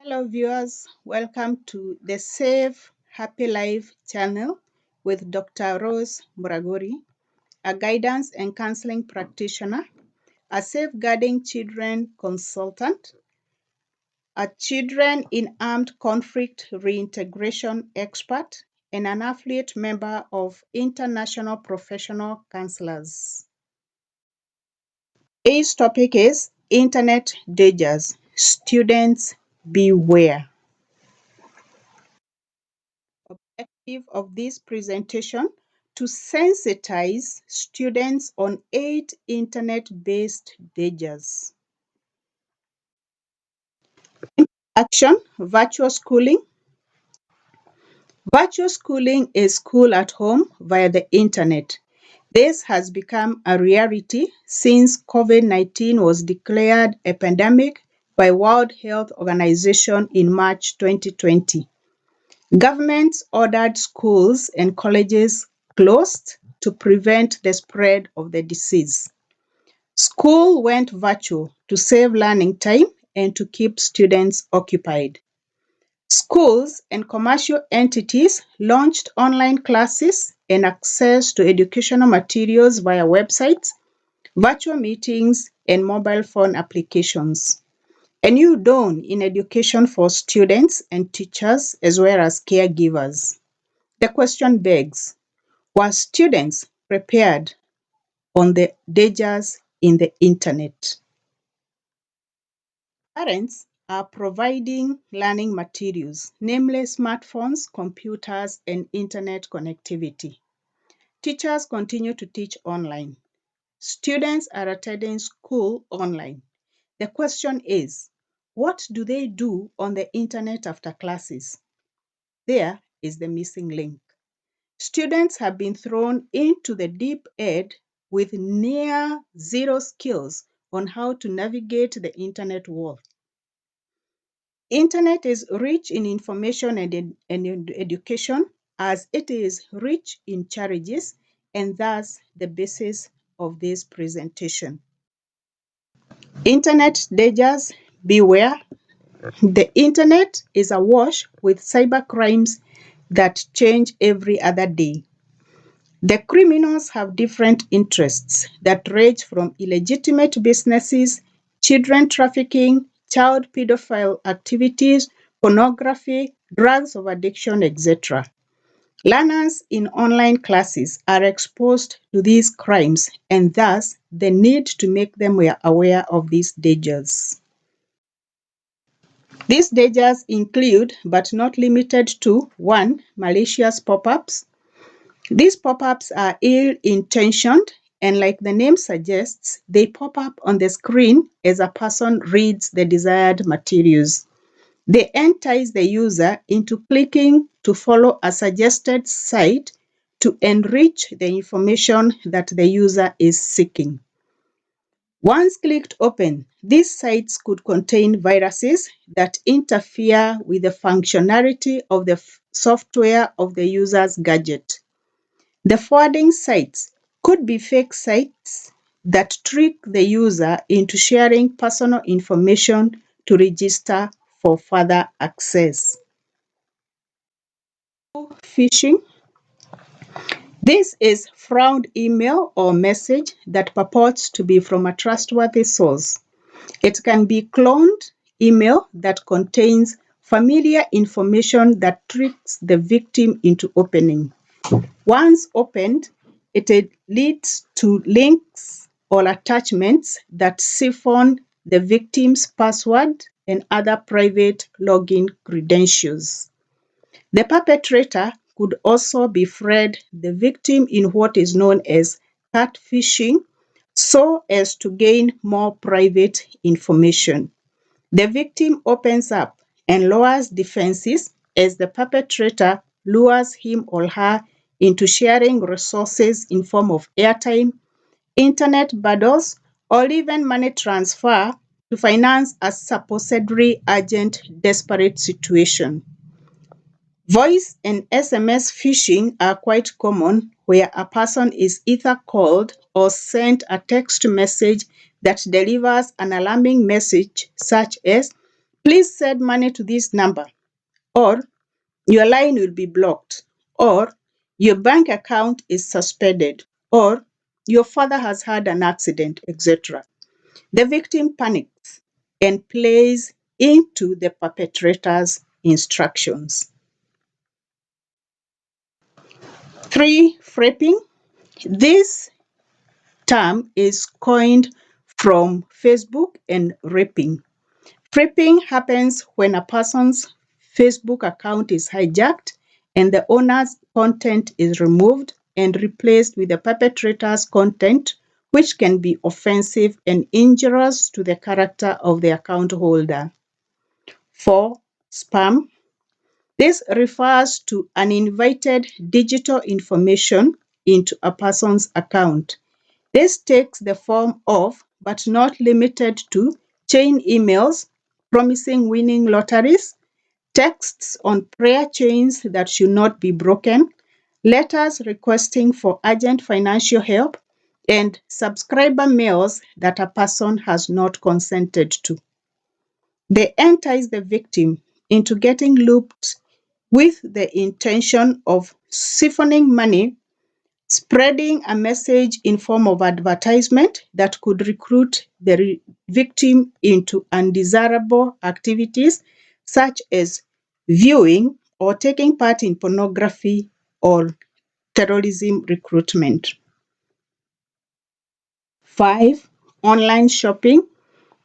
Hello, viewers. Welcome to the Save Happy Life channel with Dr. Rose Muraguri, a guidance and counseling practitioner, a safeguarding children consultant, a children in armed conflict reintegration expert, and an affiliate member of International Professional Counselors. Today's topic is Internet Dangers. Students beware. Objective of this presentation to sensitize students on 8 internet-based dangers. Action, virtual schooling. Virtual schooling is school at home via the internet. This has become a reality since COVID-19 was declared a pandemic by World Health Organization in March 2020. Governments ordered schools and colleges closed to prevent the spread of the disease. School went virtual to save learning time and to keep students occupied. Schools and commercial entities launched online classes and access to educational materials via websites, virtual meetings, and mobile phone applications. A new dawn in education for students and teachers as well as caregivers. The question begs, were students prepared on the dangers in the internet? Parents are providing learning materials, namely smartphones, computers, and internet connectivity. Teachers continue to teach online. Students are attending school online. The question is, what do they do on the internet after classes? There is the missing link. Students have been thrown into the deep end with near zero skills on how to navigate the internet world. Internet is rich in information and education as it is rich in challenges, and thus the basis of this presentation. Internet dangers, beware. The internet is awash with cybercrimes that change every other day. The criminals have different interests that range from illegitimate businesses, children trafficking, child pedophile activities, pornography, drugs of addiction, etc. Learners in online classes are exposed to these crimes and thus the need to make them aware of these dangers. These dangers include, but not limited to, 1. Malicious pop-ups. These pop-ups are ill-intentioned and, like the name suggests, they pop up on the screen as a person reads the desired materials. They entice the user into clicking to follow a suggested site to enrich the information that the user is seeking. Once clicked open, these sites could contain viruses that interfere with the functionality of the software of the user's gadget. The forwarding sites could be fake sites that trick the user into sharing personal information to register for further access. Phishing. This is fraud email or message that purports to be from a trustworthy source. It can be cloned email that contains familiar information that tricks the victim into opening. Once opened, it leads to links or attachments that siphon the victim's password and other private login credentials. The perpetrator could also befriend the victim in what is known as catfishing so as to gain more private information. The victim opens up and lowers defenses as the perpetrator lures him or her into sharing resources in form of airtime, internet bundles, or even money transfer to finance a supposedly urgent, desperate situation. Voice and SMS phishing are quite common, where a person is either called or sent a text message that delivers an alarming message such as, Please send money to this number, or your line will be blocked, or your bank account is suspended, or your father has had an accident, etc. The victim panics and plays into the perpetrator's instructions. 3. Frapping. This term is coined from Facebook and raping. Frapping happens when a person's Facebook account is hijacked and the owner's content is removed and replaced with the perpetrator's content, which can be offensive and injurious to the character of the account holder. 4. Spam. This refers to uninvited digital information into a person's account. This takes the form of, but not limited to, chain emails promising winning lotteries, texts on prayer chains that should not be broken, letters requesting for urgent financial help, and subscriber mails that a person has not consented to. They entice the victim into getting looped with the intention of siphoning money, spreading a message in form of advertisement that could recruit the victim into undesirable activities such as viewing or taking part in pornography or terrorism recruitment. 5. Online shopping.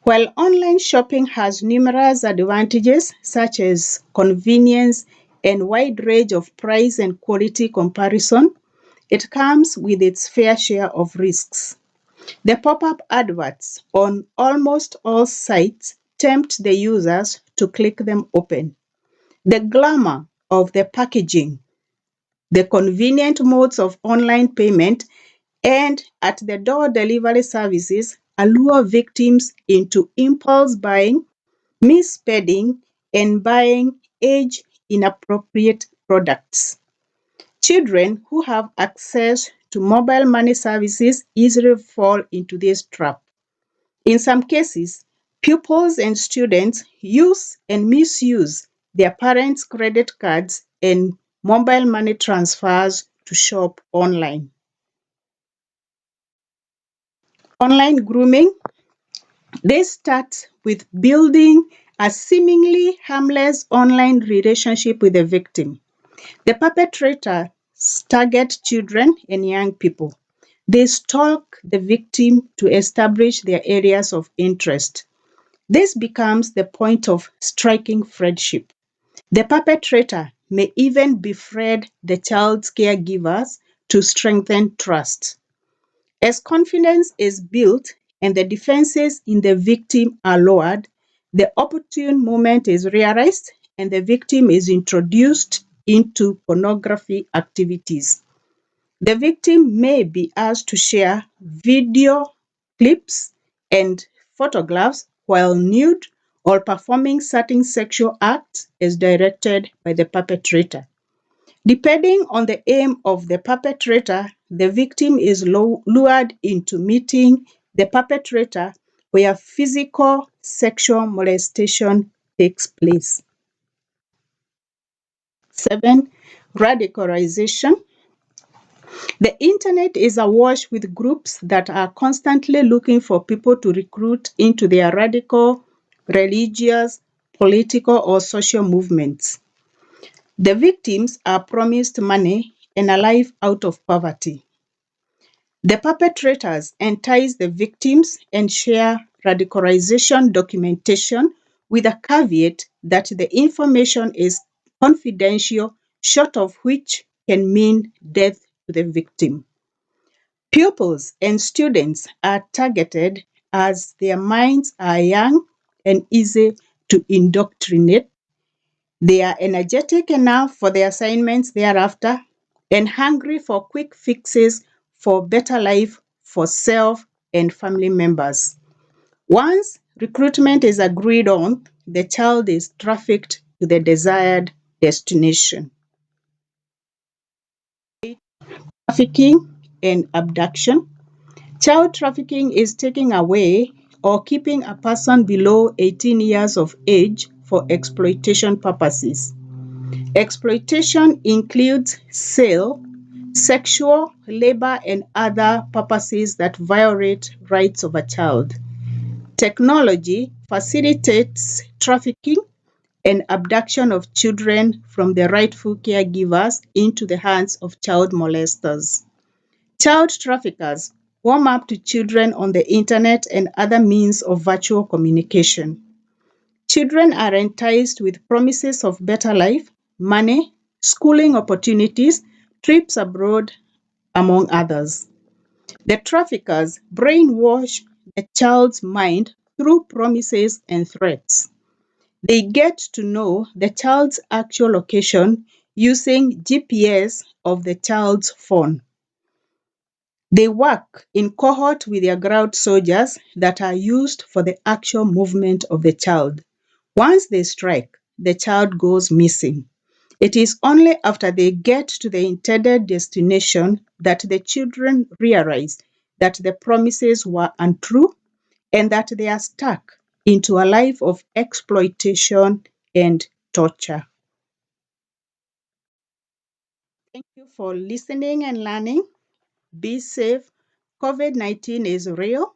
While online shopping has numerous advantages such as convenience and wide range of price and quality comparison, it comes with its fair share of risks. The pop-up adverts on almost all sites tempt the users to click them open. The glamour of the packaging, the convenient modes of online payment, and at-the-door delivery services allure victims into impulse buying, misspending, and buying age-inappropriate products. Children who have access to mobile money services easily fall into this trap. In some cases, pupils and students use and misuse their parents' credit cards and mobile money transfers to shop online. Online grooming. This starts with building a seemingly harmless online relationship with the victim. The perpetrators target children and young people. They stalk the victim to establish their areas of interest. This becomes the point of striking friendship. The perpetrator may even befriend the child's caregivers to strengthen trust. As confidence is built and the defenses in the victim are lowered, the opportune moment is realized and the victim is introduced into pornography activities. The victim may be asked to share video clips and photographs while nude or performing certain sexual acts as directed by the perpetrator. Depending on the aim of the perpetrator, the victim is lured into meeting the perpetrator where physical sexual molestation takes place. 7. Radicalization. The internet is awash with groups that are constantly looking for people to recruit into their radical, religious, political, or social movements. The victims are promised money and a life out of poverty. The perpetrators entice the victims and share radicalization documentation with a caveat that the information is confidential, short of which can mean death to the victim. Pupils and students are targeted as their minds are young and easy to indoctrinate. They are energetic enough for the assignments thereafter and hungry for quick fixes for better life for self and family members. Once recruitment is agreed on, the child is trafficked to the desired destination. Trafficking and abduction. Child trafficking is taking away or keeping a person below 18 years of age for exploitation purposes. Exploitation includes sale, sexual, labor, and other purposes that violate rights of a child. Technology facilitates trafficking and abduction of children from the rightful caregivers into the hands of child molesters. Child traffickers warm up to children on the internet and other means of virtual communication. Children are enticed with promises of better life, money, schooling opportunities, trips abroad, among others. The traffickers brainwash the child's mind through promises and threats. They get to know the child's actual location using GPS of the child's phone. They work in cohort with their ground soldiers that are used for the actual movement of the child. Once they strike, the child goes missing. It is only after they get to the intended destination that the children realize that the promises were untrue and that they are stuck into a life of exploitation and torture. Thank you for listening and learning. Be safe. COVID-19 is real,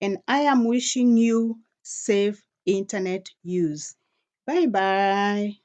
and I am wishing you safe internet use. Bye bye.